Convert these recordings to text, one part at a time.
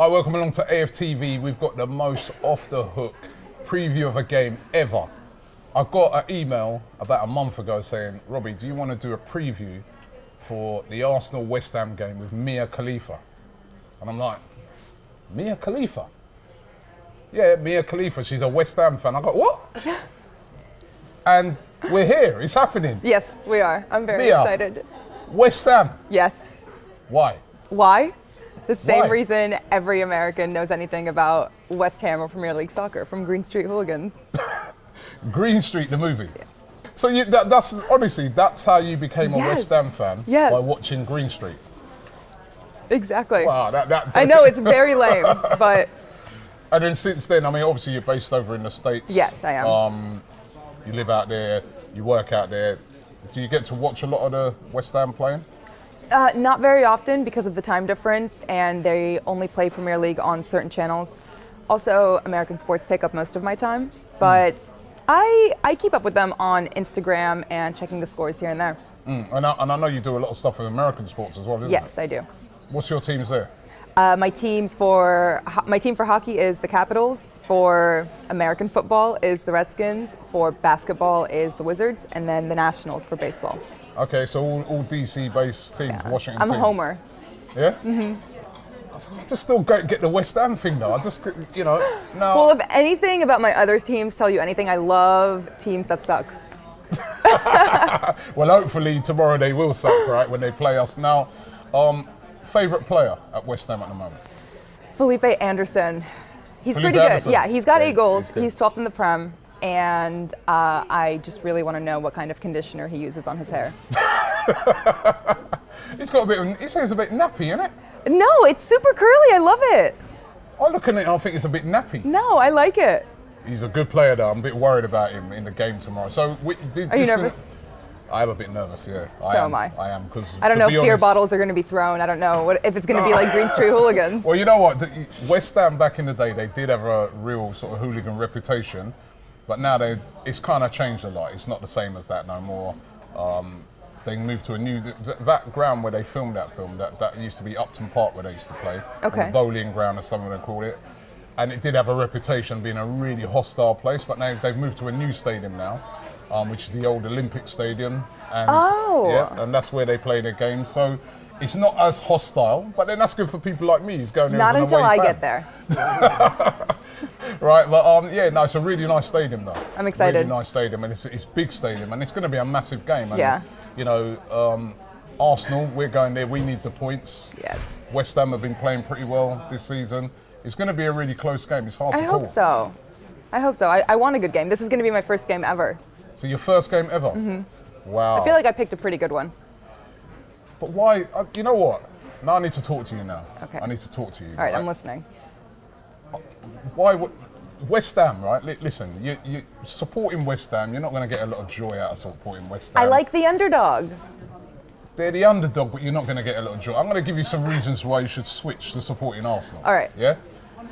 All right, welcome along to AFTV. We've got the most off-the-hook preview of a game ever. I got an email about a month ago saying, Robbie, do you want to do a preview for the Arsenal-West Ham game with Mia Khalifa? And I'm like, Mia Khalifa? Yeah, Mia Khalifa, she's a West Ham fan. I go, what? And we're here, it's happening. Yes, we are. I'm very Mia, excited. West Ham? Yes. Why? Why? The same Why? reason every American knows anything about West Ham or Premier League soccer, from Green Street Hooligans. Green Street, the movie? Yes. So that's honestly, that's how you became a West Ham fan? Yes. By watching Green Street? Exactly. Wow, I know, it's very lame, but... And then since then, I mean, obviously you're based over in the States. Yes, I am. You live out there, you work out there. Do you get to watch a lot of the West Ham playing? Not very often because of the time difference, and they only play Premier League on certain channels. Also, American sports take up most of my time, but I keep up with them on Instagram and checking the scores here and there. And I know you do a lot of stuff with American sports as well, isn't it? Yes, I do. What's your teams there? My team for hockey is the Capitals. For American football is the Redskins. For basketball is the Wizards, and then the Nationals for baseball. Okay, so all DC-based teams, Yeah. Washington I'm teams. a homer. Yeah? Mm-hmm. I just still get the West Ham thing though. I just, you know, no. Well, if anything about my other teams tell you anything, I love teams that suck. Well, hopefully tomorrow they will suck, right, when they play us. Now, favourite player at West Ham at the moment? Felipe Anderson. He's Felipe pretty Anderson. good. Yeah, he's got Yeah, 8 goals. he's good. He's 12th in the Prem. And I just really want to know what kind of conditioner he uses on his hair. He's got a bit of, his hair's a bit nappy, isn't it? No, it's super curly. I love it. I look at it and I think it's a bit nappy. No, I like it. He's a good player though. I'm a bit worried about him in the game tomorrow. So, Are you nervous? I'm a bit nervous, yeah. So am I. I am, because I don't know if beer bottles are going to be thrown. I don't know if it's going to be like Green Street Hooligans. Well, you know what? West Ham back in the day, they did have a real sort of hooligan reputation, but now it's kind of changed a lot. It's not the same as that no more. They moved to a new, that ground where they filmed that film, that used to be Upton Park where they used to play. Okay. Or the bowling ground, as some of them call it. And it did have a reputation of being a really hostile place, but now they've moved to a new stadium now, which is the old Olympic Stadium. And, yeah, and that's where they play their games. So it's not as hostile, but then that's good for people like me who's going there Not as an until away I fan. get there. Right, but yeah, no, it's a really nice stadium though. I'm excited. Really nice stadium, and it's big stadium, and it's going to be a massive game. And, Yeah. you know, Arsenal, we're going there. We need the points. Yes. West Ham have been playing pretty well this season. It's going to be a really close game. It's hard to I call. hope so. I hope so. I want a good game. This is going to be my first game ever. So your first game ever? Mm-hmm. Wow. I feel like I picked a pretty good one. But why? You know what? Now I need to talk to you now. Okay. I need to talk to you. All right, I'm listening. Why? West Ham, right? Listen, you supporting West Ham. You're not going to get a lot of joy out of supporting West Ham. I like the underdog. They're the underdog, but you're not going to get a lot of joy. I'm going to give you some reasons why you should switch to supporting Arsenal. All right. Yeah?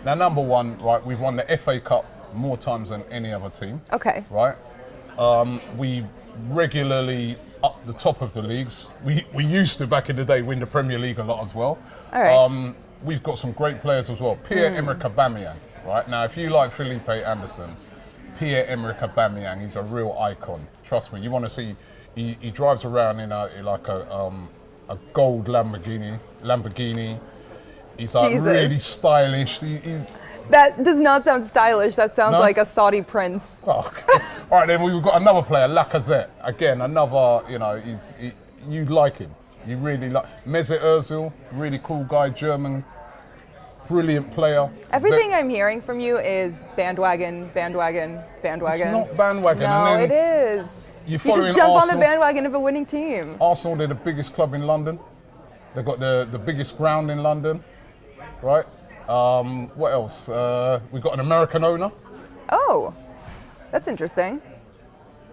Now, number one, right, we've won the FA Cup more times than any other team. Okay. Right? We regularly up the top of the leagues. We used to, back in the day, win the Premier League a lot as well. All right. We've got some great players as well. Pierre-Emerick Aubameyang, right? Now, if you like Felipe Anderson, Pierre-Emerick Aubameyang, he's a real icon. Trust me, you want to see. He drives around in a gold Lamborghini. He's like Jesus. really stylish. That does not sound stylish. That sounds like a Saudi prince. Oh, okay. All right, then we've got another player, Lacazette. Again, another, you know, you like him. You really like Mesut Ozil, really cool guy, German, brilliant player. Everything I'm hearing from you is bandwagon. It's not bandwagon. No, and then it is. You're You following just jump Arsenal. on the bandwagon of a winning team. Arsenal, they're the biggest club in London. They've got the biggest ground in London, right? What else? We've got an American owner. Oh, that's interesting.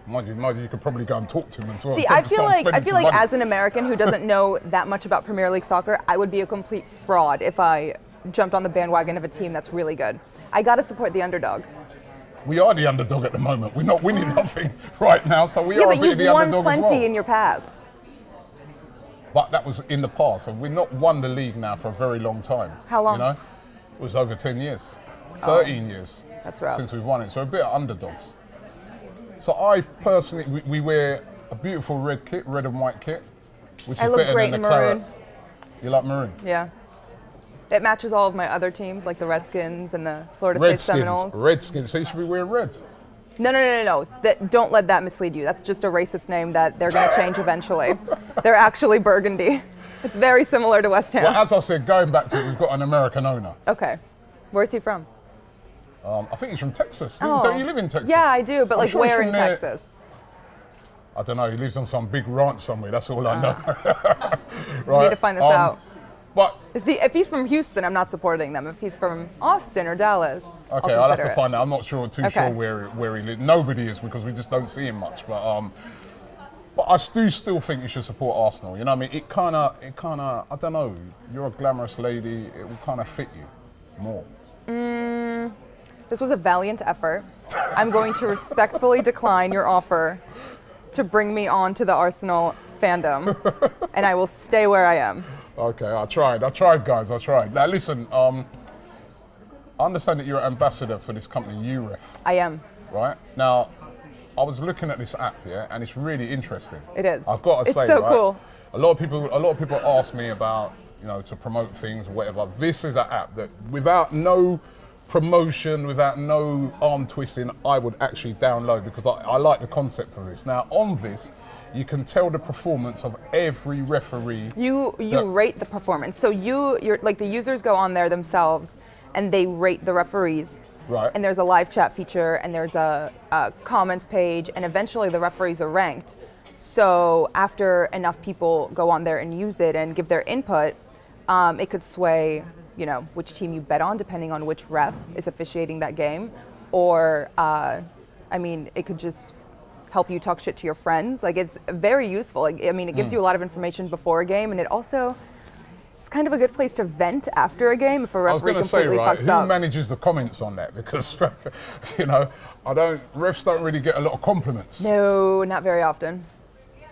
Mind you, you could probably go and talk to him as well. See, I feel like as an American who doesn't know that much about Premier League soccer, I would be a complete fraud if I jumped on the bandwagon of a team that's really good. I gotta support the underdog. We are the underdog at the moment. We're not winning nothing right now, so we Yeah, are a but bit of the you've won underdog as plenty well. in your past. But that was in the past, and we've not won the league now for a very long time. How long? You know, It was over 10 years, 13 years That's rough. since we've won it. So a bit of underdogs. So I personally, we wear a beautiful red kit, red and white kit, which I is look better great than in the claret. maroon. You like maroon? Yeah. It matches all of my other teams, like the Redskins and the Florida State Seminoles. Redskins. So you should be wearing red. No. Don't let that mislead you. That's just a racist name that they're going to change eventually. They're actually burgundy. It's very similar to West Ham. Well, as I said, going back to it, we've got an American owner. Okay. Where's he from? I think he's from Texas. Oh. Don't you live in Texas? Yeah, I do, but I'm like sure he's where from in there. Texas? I don't know. He lives on some big ranch somewhere. That's all I know. We need to find this out. But If he's from Houston, I'm not supporting them. If he's from Austin or Dallas, okay, I'll I'll have consider to it. find out. I'm not sure Okay. where he lives. Nobody is because we just don't see him much. But I do still think you should support Arsenal. You know what I mean? It kind of, I don't know. You're a glamorous lady. It will kind of fit you more. This was a valiant effort. I'm going to respectfully decline your offer to bring me on to the Arsenal fandom, and I will stay where I am. Okay, I tried, guys. I tried. Now listen, I understand that you're an ambassador for this company, UREF, I am. right? Now, I was looking at this app here, and it's really interesting. It is. I've got to It's say, so right, cool. A lot of people ask me about, to promote things or whatever. This is an app that, without no promotion, without no arm twisting, I would actually download because I like the concept of this. Now, on this, you can tell the performance of every referee. You rate the performance. So you're like the users go on there themselves and they rate the referees. Right. And there's a live chat feature and there's a comments page and eventually the referees are ranked. So after enough people go on there and use it and give their input, it could sway, which team you bet on depending on which ref is officiating that game. Or, it could just help you talk shit to your friends. Like, it's very useful. It gives you a lot of information before a game, and it's kind of a good place to vent after a game if a I was referee going to say, completely right, fucks who up. manages the comments on that? Because, refs don't really get a lot of compliments. No, not very often.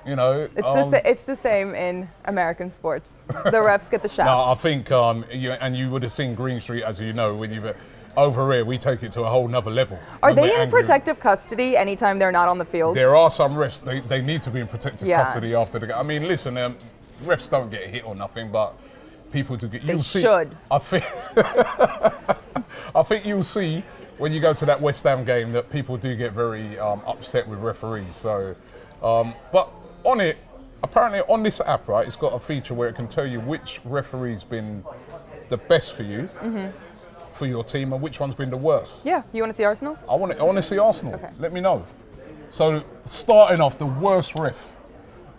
It's It's the same in American sports. The refs get the shaft. No, I think, you would have seen Green Street, as you know, when you've over here, we take it to a whole nother level. Are When we're they in angry. protective custody anytime they're not on the field? There are some refs, they need to be in protective Yeah. custody after the game. Listen, refs don't get hit or nothing, but people do get. They You'll see. should. I think you'll see when you go to that West Ham game that people do get very upset with referees. So, but on it, apparently on this app, right, it's got a feature where it can tell you which referee's been the best for you, for your team, and which one's been the worst. Yeah, you want to see Arsenal? I want to see Arsenal. Okay. Let me know. So, starting off, the worst ref.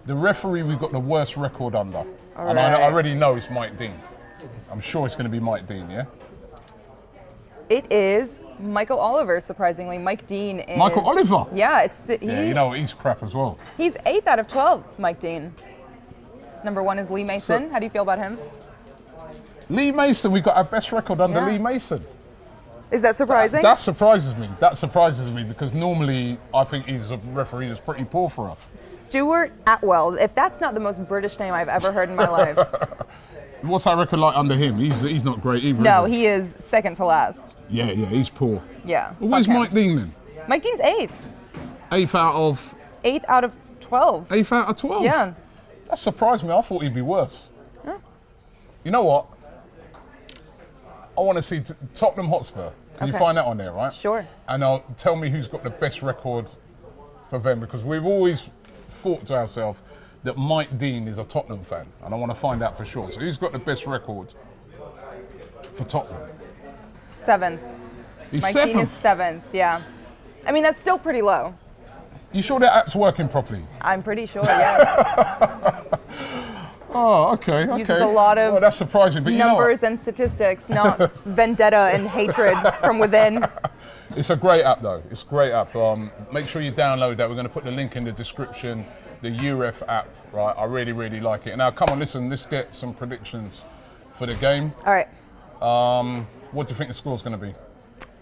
The referee we've got the worst record under. All and I right. already know it's Mike Dean. I'm sure it's going to be Mike Dean, yeah? It is Michael Oliver, surprisingly. Mike Dean is... Michael Oliver? Yeah, Yeah, he's crap as well. he's 8th out of 12, Mike Dean. Number 1 is Lee Mason. How do you feel about him? Lee Mason, we got our best record under Yeah. Lee Mason. Is that surprising? That surprises me. That surprises me because normally I think he's a referee that's pretty poor for us. Stuart Atwell. If that's not the most British name I've ever heard in my life. What's our record like under him? He's not great either. No, is he is second to last. Yeah, he's poor. Yeah. Well, where's fuck him. Mike Dean then? Mike Dean's 8th. 8th out of 8th out of 12. 8th out of 12? Yeah. That surprised me. I thought he'd be worse. You know what? I want to see Tottenham Hotspur. Can you Okay. find that on there, right? Sure. And tell me who's got the best record for them, because we've always thought to ourselves that Mike Dean is a Tottenham fan, and I want to find out for sure. So who's got the best record for Tottenham? 7th. He's Mike 7th. Dean is 7th, yeah. That's still pretty low. You sure that app's working properly? I'm pretty sure, yes. Oh, okay. Uses a lot of well, that surprised me, but you know what? Numbers and statistics, not vendetta and hatred from within. It's a great app, though. It's a great app. Make sure you download that. We're going to put the link in the description. The UREF app, right? I really, really like it. Now, come on, listen. Let's get some predictions for the game. All right. What do you think the score's going to be?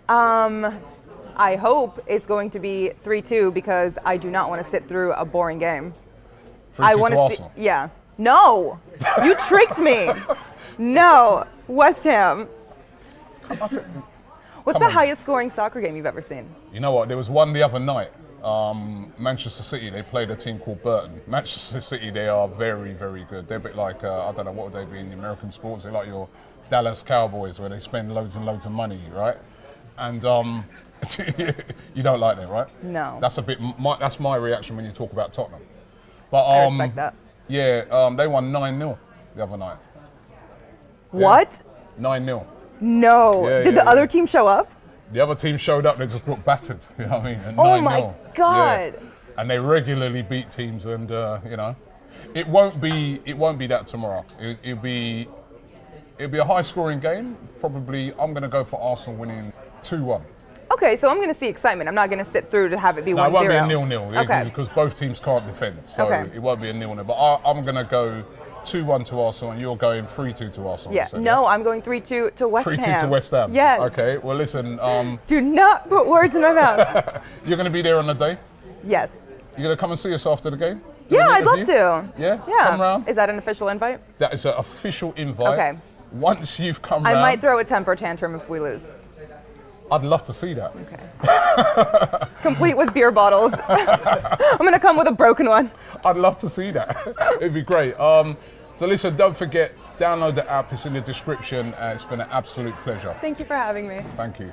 I hope it's going to be 3-2 because I do not want to sit through a boring game. 3-2 I to want to see. Arsenal. Yeah. No, you tricked me. No, West Ham. What's the highest scoring soccer game you've ever seen? You know what? There was one the other night. Manchester City, they played a team called Burton. Manchester City, they are very, very good. They're a bit like, I don't know, what would they be in the American sports? They're like your Dallas Cowboys, where they spend loads and loads of money, right? And you don't like them, right? No. That's that's my reaction when you talk about Tottenham. But I respect that. yeah, they won 9-0 the other night. What? 9-0. No. Yeah, Did yeah, the other yeah. team show up? The other team showed up, they just got battered, you know what I mean? And Oh 9-0. my God. Yeah. And they regularly beat teams, and you know, it won't be that tomorrow. It'll be a high-scoring game. Probably, I'm going to go for Arsenal winning 2-1. Okay, so I'm going to see excitement. I'm not going to sit through to have it be 1-0. No, it won't be a 0-0 Okay. because both teams can't defend, so Okay. it won't be a 0-0. But I'm going to go 2-1 to Arsenal, and you're going 3-2 to Arsenal. Yeah. So, No, I'm going 3-2 to West Ham. 3-2 to West Ham. Yes. Okay. Well, listen. Do not put words in my mouth. You're going to be there on the day. Yes. You're going to come and see us after the game. Do Yeah, an I'd love interview? to. Yeah. Yeah. Come round. Is that an official invite? That is an official invite. Okay. Once you've come I round, might throw a temper tantrum if we lose. I'd love to see that. Okay. Complete with beer bottles. I'm going to come with a broken one. I'd love to see that. It'd be great. So listen, don't forget, download the app. It's in the description. It's been an absolute pleasure. Thank you for having me. Thank you.